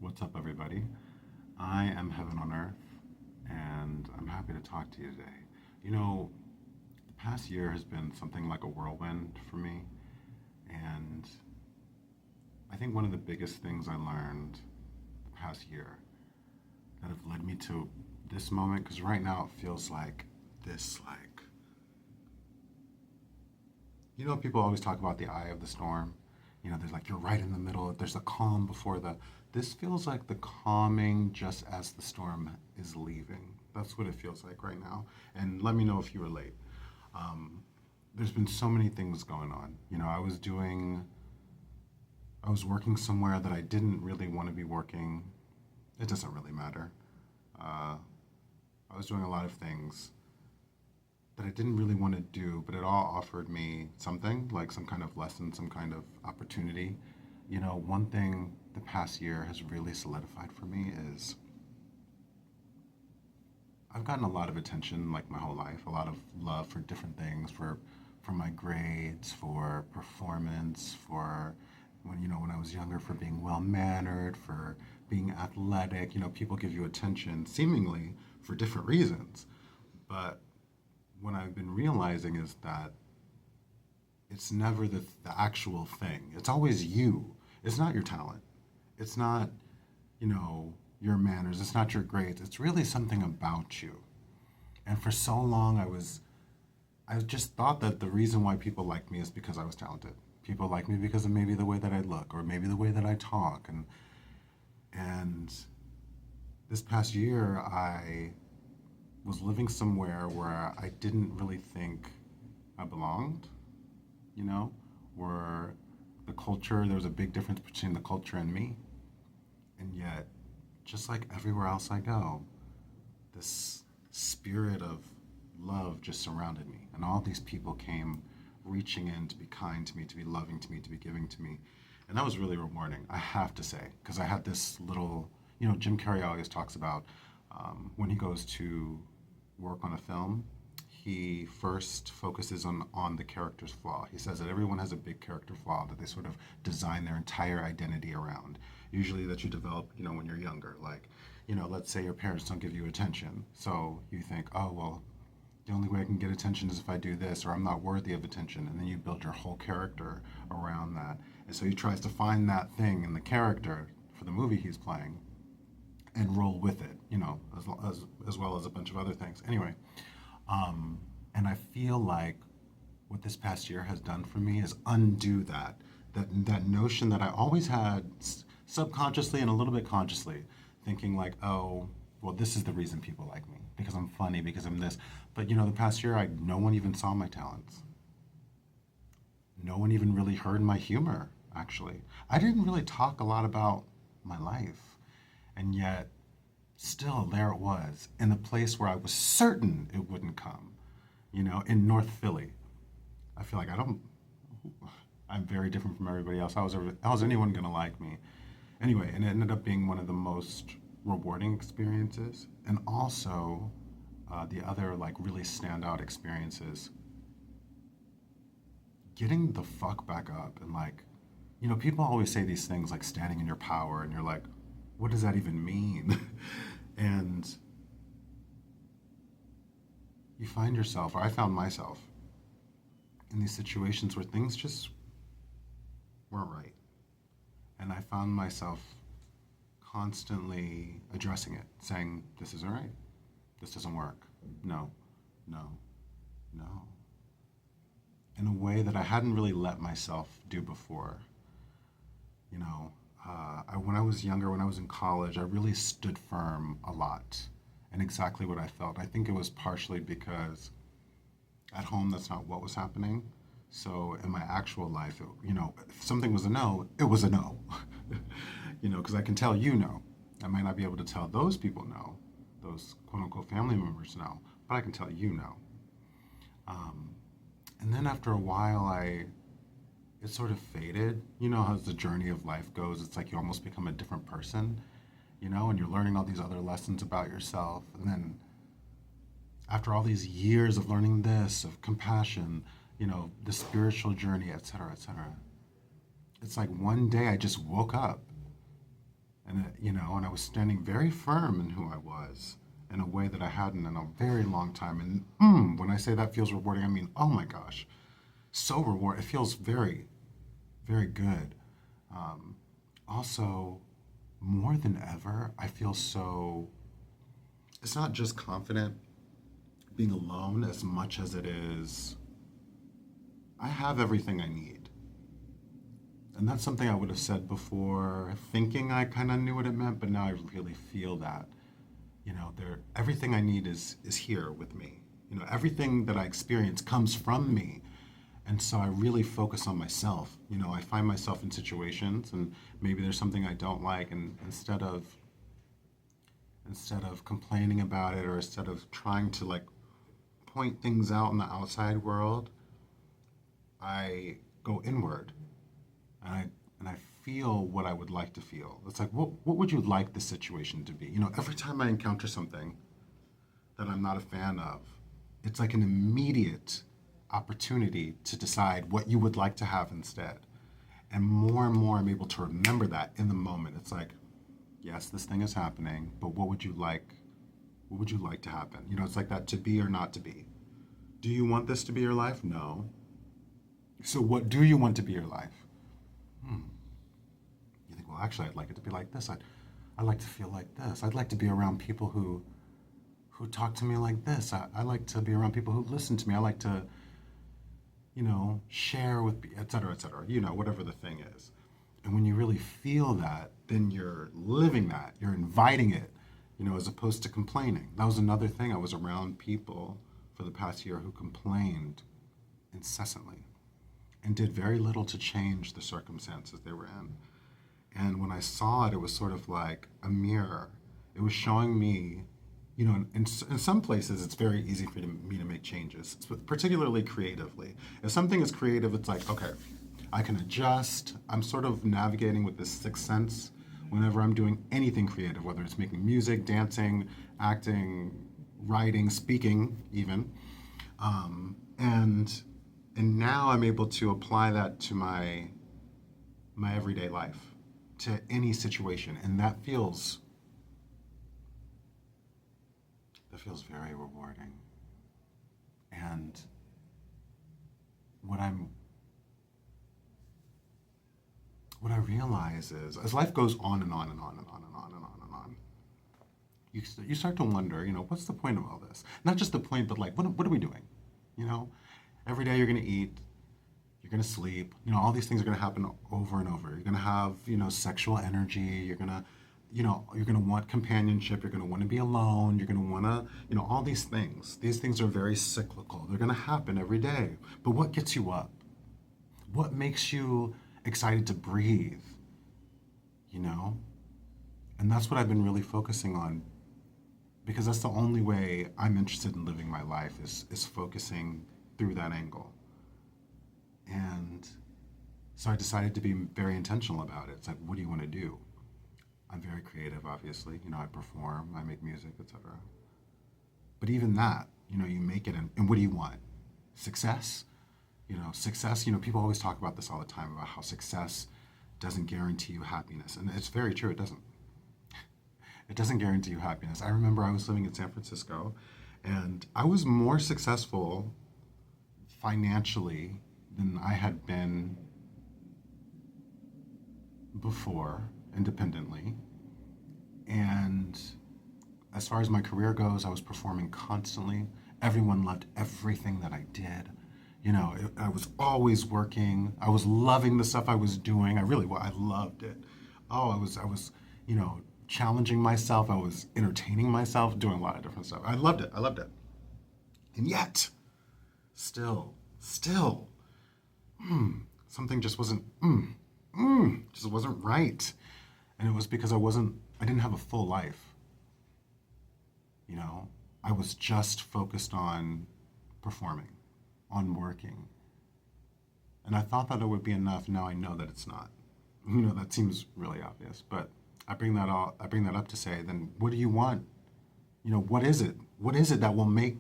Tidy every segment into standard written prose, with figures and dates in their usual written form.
What's up, everybody? I am Heaven on Earth, and I'm happy to talk to you today. You know, the past year has been something like a whirlwind for me, and I think one of the biggest things I learned the past year that have led me to this moment, because right now it feels like this, people always talk about the eye of the storm. There's like you're right in the middle, there's a calm before the. This feels like the calming just as the storm is leaving. That's what it feels like right now. And let me know if you relate. Um, there's been so many things going on. I was working somewhere that I didn't really want to be working. It doesn't really matter. Uh, I was doing a lot of things that I didn't really want to do, but it all offered me something, like some kind of lesson, some kind of opportunity. One thing the past year has really solidified for me is I've gotten a lot of attention like my whole life, a lot of love for different things, for my grades, for performance, for when I was younger, for being well mannered, for being athletic. People give you attention seemingly for different reasons. But what I've been realizing is that it's never the actual thing. It's always you. It's not your talent. It's not, your manners. It's not your grades. It's really something about you. And for so long, I just thought that the reason why people like me is because I was talented. People like me because of maybe the way that I look or maybe the way that I talk. And this past year, I was living somewhere where I didn't really think I belonged, you know, where there was a big difference between the culture and me. And yet, just like everywhere else I go, this spirit of love just surrounded me. And all these people came reaching in to be kind to me, to be loving to me, to be giving to me. And that was really rewarding, I have to say, because I had this little, Jim Carrey always talks about when he goes to work on a film, he first focuses on the character's flaw. He says that everyone has a big character flaw that they sort of design their entire identity around. Usually that you develop, when you're younger. Like, let's say your parents don't give you attention. So you think, oh, well, the only way I can get attention is if I do this, or I'm not worthy of attention. And then you build your whole character around that. And so he tries to find that thing in the character for the movie he's playing and roll with it, as well as a bunch of other things. Anyway, and I feel like what this past year has done for me is undo that notion that I always had subconsciously and a little bit consciously, thinking like, oh, well, this is the reason people like me because I'm funny, because I'm this. But the past year, no one even saw my talents. No one even really heard my humor. Actually, I didn't really talk a lot about my life, and yet still there it was in the place where I was certain it wouldn't come, in North Philly. I feel like I'm very different from everybody else. How's anyone going to like me? Anyway, and it ended up being one of the most rewarding experiences. And also, the other, like, really standout experiences, getting the fuck back up and, like, people always say these things like standing in your power, and you're like, what does that even mean? And you find yourself, or I found myself, in these situations where things just weren't right. And I found myself constantly addressing it, saying, this isn't right. This doesn't work. No, no, no. In a way that I hadn't really let myself do before. When I was younger, when I was in college, I really stood firm a lot and exactly what I felt. I think it was partially because at home, that's not what was happening. So in my actual life, if something was a no, it was a no. Because I can tell no. I might not be able to tell those people no, those quote unquote family members no, but I can tell no. Um, and then after a while, it sort of faded. You know how the journey of life goes. It's like you almost become a different person, and you're learning all these other lessons about yourself. And then after all these years of learning this, of compassion, the spiritual journey, et cetera, it's like one day I just woke up And, and I was standing very firm in who I was in a way that I hadn't in a very long time. And when I say that feels rewarding, I mean, oh my gosh, so rewarding. It feels very, very good. Um, Also, more than ever, I feel so, it's not just confident being alone as much as it is, I have everything I need. And that's something I would have said before, thinking I kind of knew what it meant, but now I really feel that. Everything I need is here with me. Everything that I experience comes from me. And so I really focus on myself. I find myself in situations and maybe there's something I don't like, and instead of complaining about it, or instead of trying to like point things out in the outside world, I go inward, and I feel what I would like to feel. It's like, what would you like the situation to be? Every time I encounter something that I'm not a fan of, it's like an immediate opportunity to decide what you would like to have instead. And more I'm able to remember that in the moment. It's like, yes, this thing is happening, but what would you like? What would you like to happen? It's like that, to be or not to be. Do you want this to be your life? No. So what do you want to be your life? You think, well, actually, I'd like it to be like this. I'd like to feel like this. I'd like to be around people who talk to me like this. I like to be around people who listen to me. I like to, share with, et cetera, whatever the thing is. And when you really feel that, then you're living that, you're inviting it, as opposed to complaining. That was another thing. I was around people for the past year who complained incessantly and did very little to change the circumstances they were in. And when I saw it, it was sort of like a mirror. It was showing me, in some places, it's very easy for me to make changes, particularly creatively. If something is creative, it's like, okay, I can adjust. I'm sort of navigating with this sixth sense whenever I'm doing anything creative, whether it's making music, dancing, acting, writing, speaking, even. And now I'm able to apply that to my everyday life, to any situation, and that feels very rewarding. And what I'm what I realize is, as life goes on and on and on and on and on and on and on, you start to wonder, what's the point of all this? Not just the point, but like, what are we doing? You know, every day you're going to eat, you're going to sleep, all these things are going to happen over and over. You're going to have, sexual energy, you're going to want companionship, you're going to want to be alone, you're going to want to, all these things. These things are very cyclical. They're going to happen every day. But what gets you up? What makes you excited to breathe? You know? And that's what I've been really focusing on, because that's the only way I'm interested in living my life, is focusing through that angle. And so I decided to be very intentional about it. It's like, what do you want to do? I'm very creative, obviously. I perform, I make music, etc. But even that, you make it, and what do you want? Success? Success, people always talk about this all the time, about how success doesn't guarantee you happiness. And it's very true, it doesn't. It doesn't guarantee you happiness. I remember I was living in San Francisco, and I was more successful financially than I had been before, independently. And as far as my career goes, I was performing constantly. Everyone loved everything that I did. I was always working. I was loving the stuff I was doing. I loved it. Oh, I was, challenging myself. I was entertaining myself, doing a lot of different stuff. I loved it. I loved it. And yet, still, something just wasn't right. And it was because I didn't have a full life. I was just focused on performing, on working. And I thought that it would be enough. Now I know that it's not. That seems really obvious, but I bring that up to say, then what do you want? What is it? What is it that will make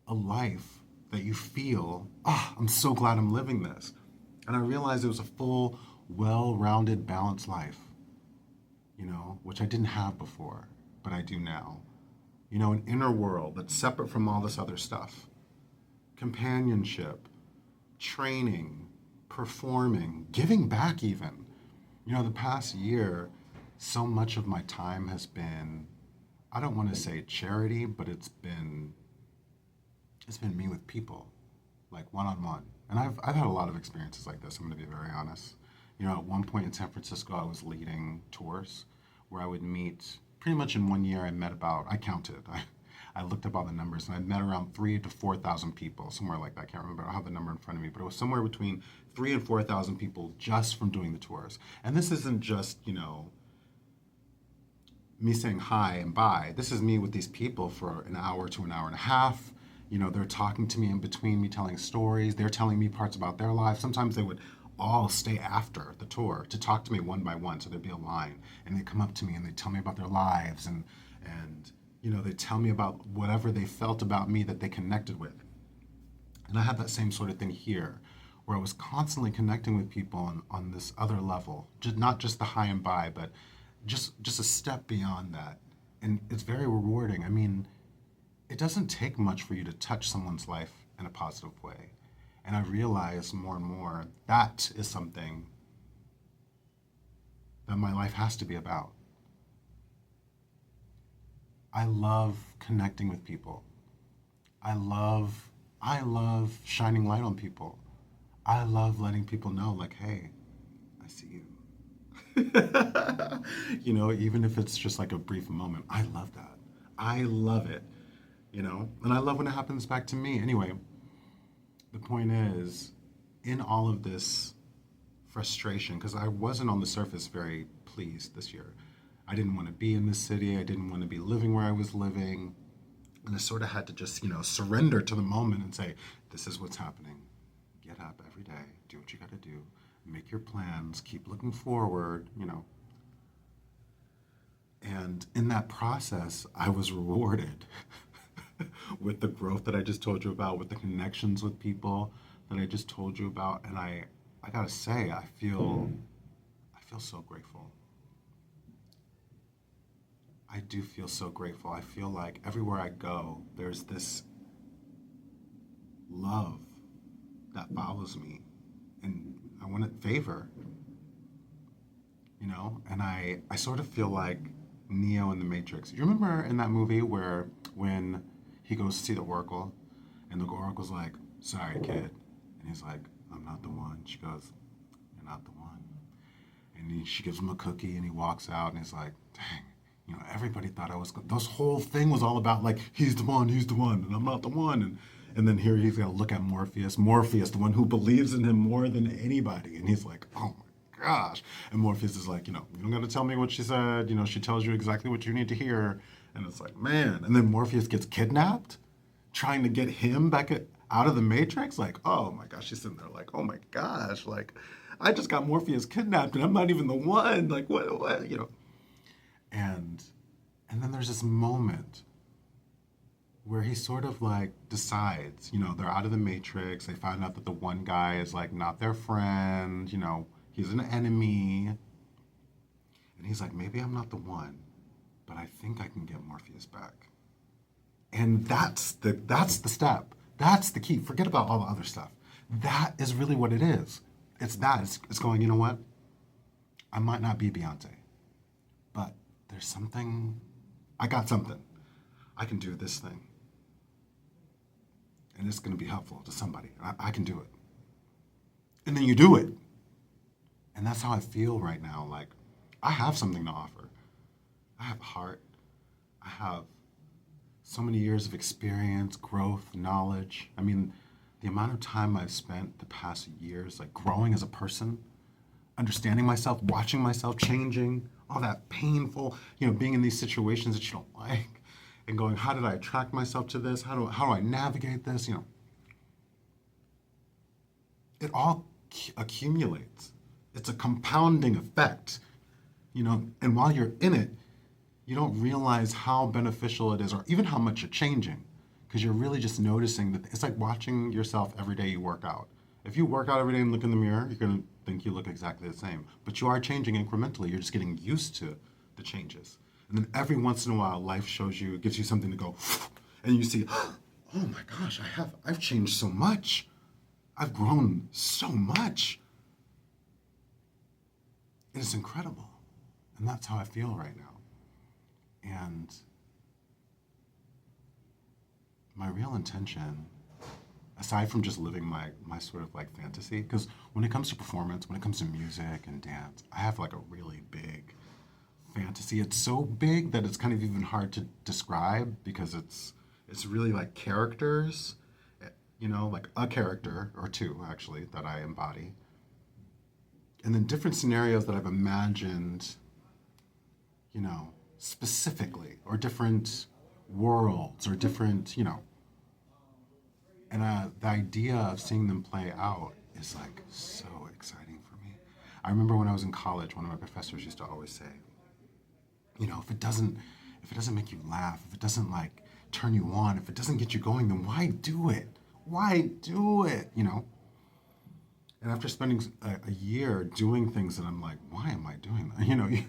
a life that you feel, I'm so glad I'm living this? And I realized it was a full, well-rounded, balanced life. which I didn't have before, but I do now. An inner world that's separate from all this other stuff. Companionship, training, performing, giving back even. The past year, so much of my time has been, I don't want to say charity, but it's been me with people, like one on one. And I've had a lot of experiences like this, I'm going to be very honest. At one point in San Francisco, I was leading tours where I would meet, pretty much in one year, I counted. I looked up all the numbers and I met around 3 to 4,000 people, somewhere like that. I can't remember. I don't have the number in front of me, but it was somewhere between 3 and 4,000 people just from doing the tours. And this isn't just, me saying hi and bye. This is me with these people for an hour to an hour and a half. They're talking to me in between, me telling stories. They're telling me parts about their lives. Sometimes they would all stay after the tour to talk to me one by one. So there'd be a line, and they'd come up to me and they'd tell me about their lives, and they tell me about whatever they felt about me that they connected with. And I had that same sort of thing here, where I was constantly connecting with people on this other level, not just the high and by, but just a step beyond that. And it's very rewarding. I mean, it doesn't take much for you to touch someone's life in a positive way. And I realize more and more that is something that my life has to be about. I love connecting with people. I love shining light on people. I love letting people know, like, hey, I see you. Even if it's just like a brief moment, I love that. I love it, and I love when it happens back to me. Anyway, the point is, in all of this frustration, because I wasn't on the surface very pleased this year. I didn't want to be in this city. I didn't want to be living where I was living. And I sort of had to just, surrender to the moment and say, this is what's happening. Get up every day, do what you got to do, make your plans, keep looking forward. And in that process, I was rewarded with the growth that I just told you about, with the connections with people that I just told you about. And I gotta say, I feel so grateful. I do feel so grateful. I feel like everywhere I go, there's this love that follows me, and I want it favor. And I sort of feel like Neo in the Matrix. You remember in that movie where when he goes to see the Oracle, and the Oracle's like, sorry, kid. And he's like, I'm not the one. She goes, you're not the one. And she gives him a cookie, and he walks out, and he's like, dang, everybody thought I was good. This whole thing was all about, like, he's the one, and I'm not the one. And then here he's got to look at Morpheus, the one who believes in him more than anybody. And he's like, oh my gosh. And Morpheus is like, you don't got to tell me what she said. She tells you exactly what you need to hear. And it's like, man. And then Morpheus gets kidnapped, trying to get him out of the Matrix. Like, oh my gosh. She's sitting there like, oh my gosh. Like, I just got Morpheus kidnapped and I'm not even the one. Like, what. And then there's this moment where he sort of like decides, they're out of the Matrix. They find out that the one guy is like not their friend, he's an enemy. And he's like, maybe I'm not the one, but I think I can get Morpheus back. And that's the step. That's the key. Forget about all the other stuff. That is really what it is. It's that. It's going, you know what? I might not be Beyonce, but there's something, I got something. I can do this thing. And it's going to be helpful to somebody. I can do it. And then you do it. And that's how I feel right now. Like, I have something to offer. I have heart. I have so many years of experience, growth, knowledge. I mean, the amount of time I've spent the past years, like, growing as a person, understanding myself, watching myself changing, all that painful, being in these situations that you don't like, and going, how did I attract myself to this? How do I navigate this? It all accumulates. It's a compounding effect, and while you're in it, you don't realize how beneficial it is or even how much you're changing, because you're really just noticing that it's like watching yourself every day you work out. If you work out every day and look in the mirror, you're going to think you look exactly the same, but you are changing incrementally. You're just getting used to the changes. And then every once in a while, life shows you, gives you something to go, and you see, oh my gosh, I've changed so much. I've grown so much. It is incredible. And that's how I feel right now. And my real intention, aside from just living my sort of like fantasy, because when it comes to performance, when it comes to music and dance, I have like a really big fantasy. It's so big that it's kind of even hard to describe because it's really like characters, like a character or two actually that I embody. And then different scenarios that I've imagined, specifically, or different worlds or different, and the idea of seeing them play out is like so exciting for me. I remember when I was in college, one of my professors used to always say, if it doesn't make you laugh, if it doesn't like turn you on, if it doesn't get you going, then why do it? Why do it? And after spending a year doing things that I'm like, why am I doing that?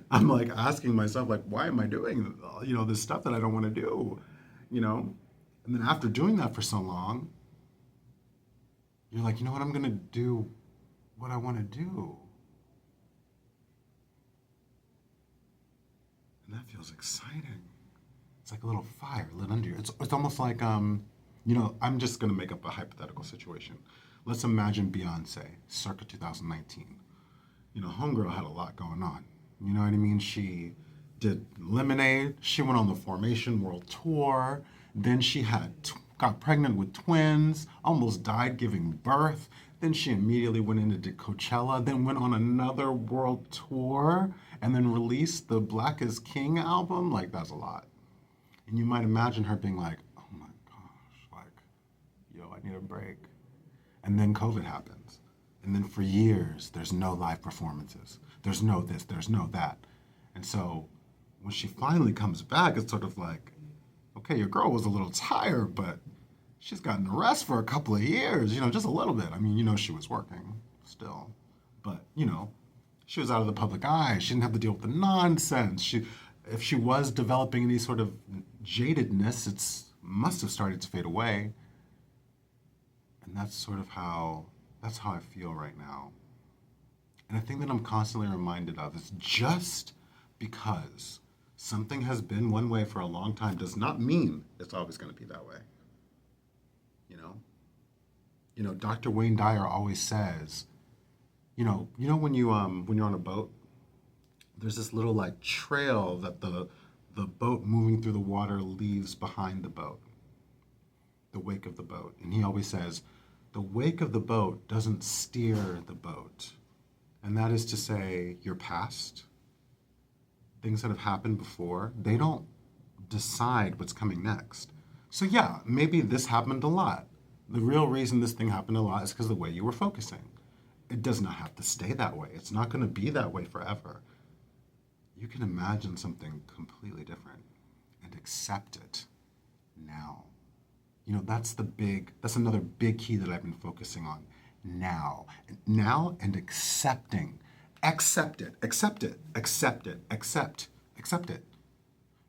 I'm like asking myself, like, why am I doing, this stuff that I don't want to do, you know? And then after doing that for so long, you're like, you know what? I'm going to do what I want to do. And that feels exciting. It's like a little fire lit under you. It's almost like, I'm just going to make up a hypothetical situation. Let's imagine Beyonce, circa 2019. Homegirl had a lot going on. You know what I mean? She did Lemonade. She went on the Formation World Tour. Then she got pregnant with twins, almost died giving birth. Then she immediately went into did Coachella, then went on another world tour, and then released the Black is King album. Like, that's a lot. And you might imagine her being like, oh my gosh, like, yo, I need a break. And then COVID happens. And then for years, there's no live performances. There's no this, there's no that. And so when she finally comes back, it's sort of like, okay, your girl was a little tired, but she's gotten rest for a couple of years, just a little bit. I mean, she was working still. But, she was out of the public eye. She didn't have to deal with the nonsense. If she was developing any sort of jadedness, it's must have started to fade away. And that's how I feel right now. And I think that I'm constantly reminded of is just because something has been one way for a long time does not mean it's always going to be that way. You know? Dr. Wayne Dyer always says, when you're on a boat, there's this little like trail that the boat moving through the water leaves behind the boat, the wake of the boat. And he always says, the wake of the boat doesn't steer the boat. And that is to say, your past, things that have happened before, they don't decide what's coming next. So yeah, maybe this happened a lot. The real reason this thing happened a lot is because of the way you were focusing. It does not have to stay that way. It's not going to be that way forever. You can imagine something completely different and accept it now. That's another big key that I've been focusing on. Now and accepting. Accept it, accept it, accept it, accept it.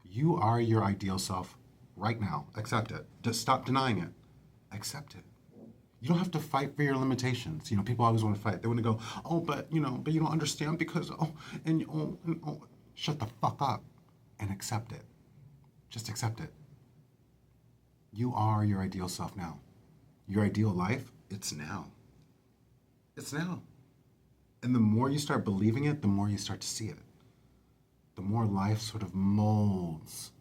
You are your ideal self right now. Accept it. Just stop denying it. Accept it. You don't have to fight for your limitations. People always want to fight. They want to go, oh, but you don't understand because, oh, and oh. Shut the fuck up and accept it. Just accept it. You are your ideal self now. Your ideal life, it's now. It's now. And the more you start believing it, the more you start to see it. The more life sort of molds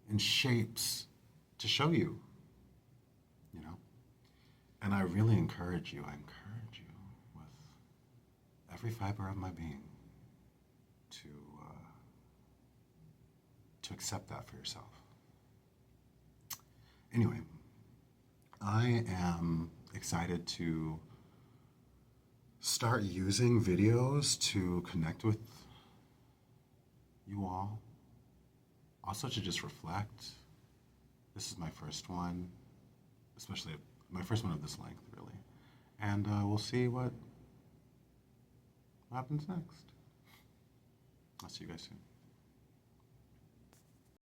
and shapes to show you, And I really encourage you, with every fiber of my being to accept that for yourself. Anyway, I am excited to start using videos to connect with you all. Also to just reflect. This is my first one, especially my first one of this length, really. And we'll see what happens next. I'll see you guys soon.